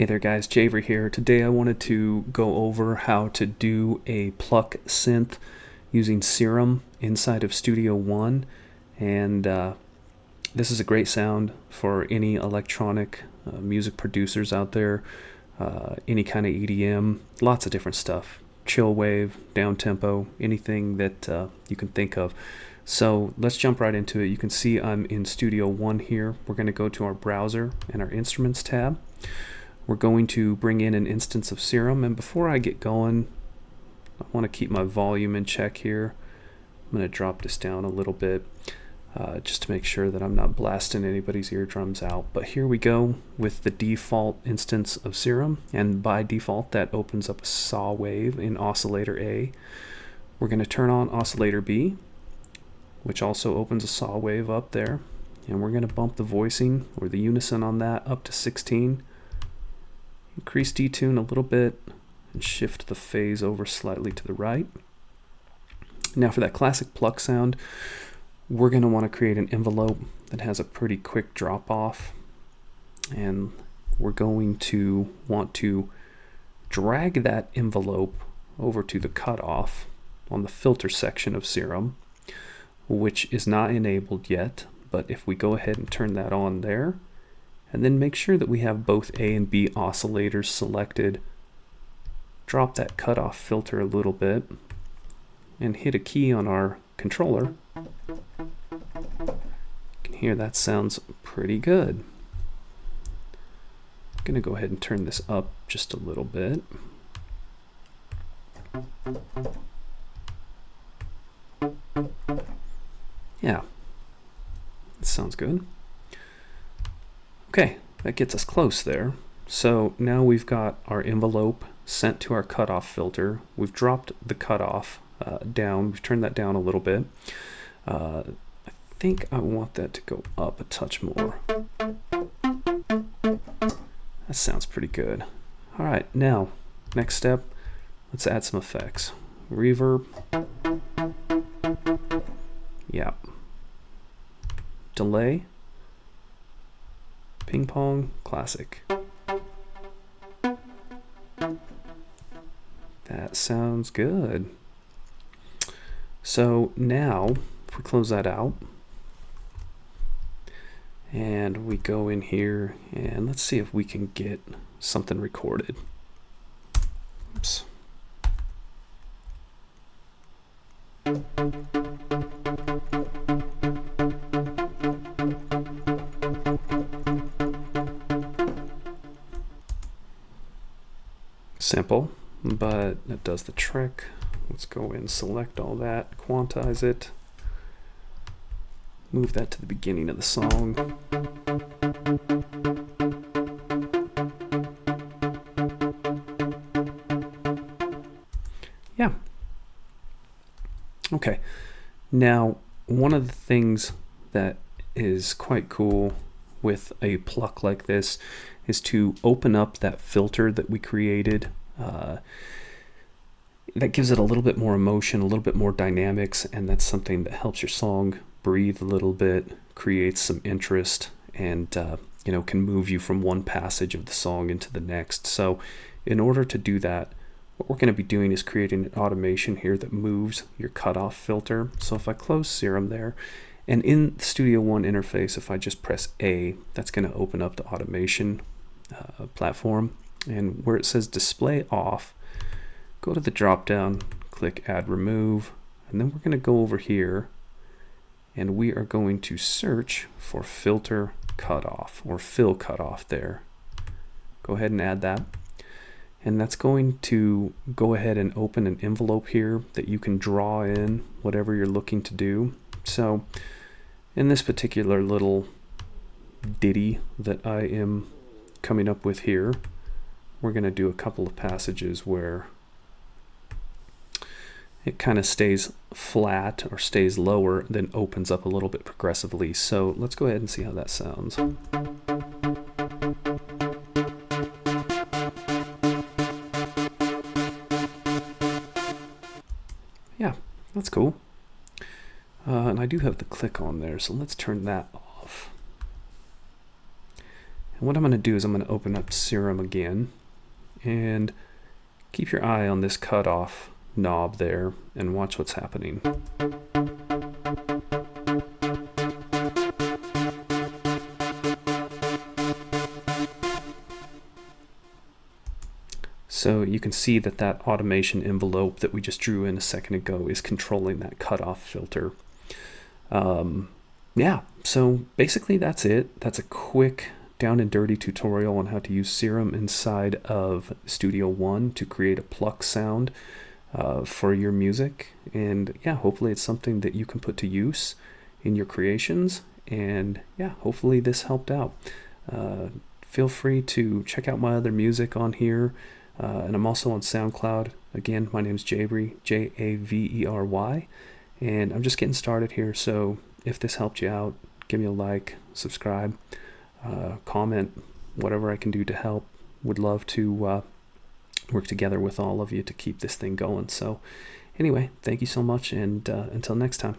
Hey there guys, Javer here. Today I wanted to go over how to do a Pluck Synth using Serum inside of Studio One, and this is a great sound for any electronic music producers out there, any kind of EDM, lots of different stuff, chill wave, down tempo, anything that you can think of. So let's jump right into it. You can see I'm in Studio One here. We're going to go to our browser and our Instruments tab. We're going to bring in an instance of Serum, and before I get going, I want to keep my volume in check here. I'm going to drop this down a little bit just to make sure that I'm not blasting anybody's eardrums out. But here we go with the default instance of Serum, and by default that opens up a saw wave in oscillator A. We're going to turn on oscillator B, which also opens a saw wave up there, and we're going to bump the voicing or the unison on that up to 16. Increase detune a little bit and shift the phase over slightly to the right. Now for that classic pluck sound, we're going to want to create an envelope that has a pretty quick drop off, and we're going to want to drag that envelope over to the cutoff on the filter section of Serum, which is not enabled yet, but if we go ahead and turn that on there, and then make sure that we have both A and B oscillators selected, drop that cutoff filter a little bit, and hit a key on our controller. You can hear that sounds pretty good. I'm going to go ahead and turn this up just a little bit. Yeah, that sounds good. Okay, that gets us close there. So now we've got our envelope sent to our cutoff filter. We've dropped the cutoff down. We've turned that down a little bit. I think I want that to go up a touch more. That sounds pretty good. All right, now, next step, let's add some effects. Reverb. Yeah. Delay. Ping pong, classic. That sounds good. So now, if we close that out, and we go in here, and let's see if we can get something recorded. Oops. Simple, but it does the trick. Let's go in, select all that, quantize it, move that to the beginning of the song. Yeah. Okay. Now, one of the things that is quite cool with a pluck like this is to open up that filter that we created. That gives it a little bit more emotion, a little bit more dynamics, and that's something that helps your song breathe a little bit, creates some interest, and can move you from one passage of the song into the next. So in order to do that, what we're going to be doing is creating an automation here that moves your cutoff filter. So if I close Serum there, and in the Studio One interface, if I just press A, that's going to open up the automation platform. And where it says display off, go to the drop down, click add remove, and then we're going to go over here and we are going to search for filter cutoff or fill cutoff there. Go ahead and add that. And that's going to go ahead and open an envelope here that you can draw in whatever you're looking to do. So in this particular little ditty that I am coming up with here, we're going to do a couple of passages where it kind of stays flat or stays lower, then opens up a little bit progressively. So let's go ahead and see how that sounds. Yeah, that's cool. And I do have the click on there, so let's turn that off. And what I'm going to do is I'm going to open up Serum again, and keep your eye on this cutoff knob there and watch what's happening. So you can see that that automation envelope that we just drew in a second ago is controlling that cutoff filter. Yeah, so basically that's it. That's a quick down and dirty tutorial on how to use Serum inside of Studio One to create a pluck sound for your music. And yeah, hopefully it's something that you can put to use in your creations. And yeah, hopefully this helped out. Feel free to check out my other music on here. And I'm also on SoundCloud. Again, my name's Javery, Javery, and I'm just getting started here. So if this helped you out, give me a like, subscribe, comment, whatever I can do to help. Would love to work together with all of you to keep this thing going. So anyway, thank you so much, and until next time.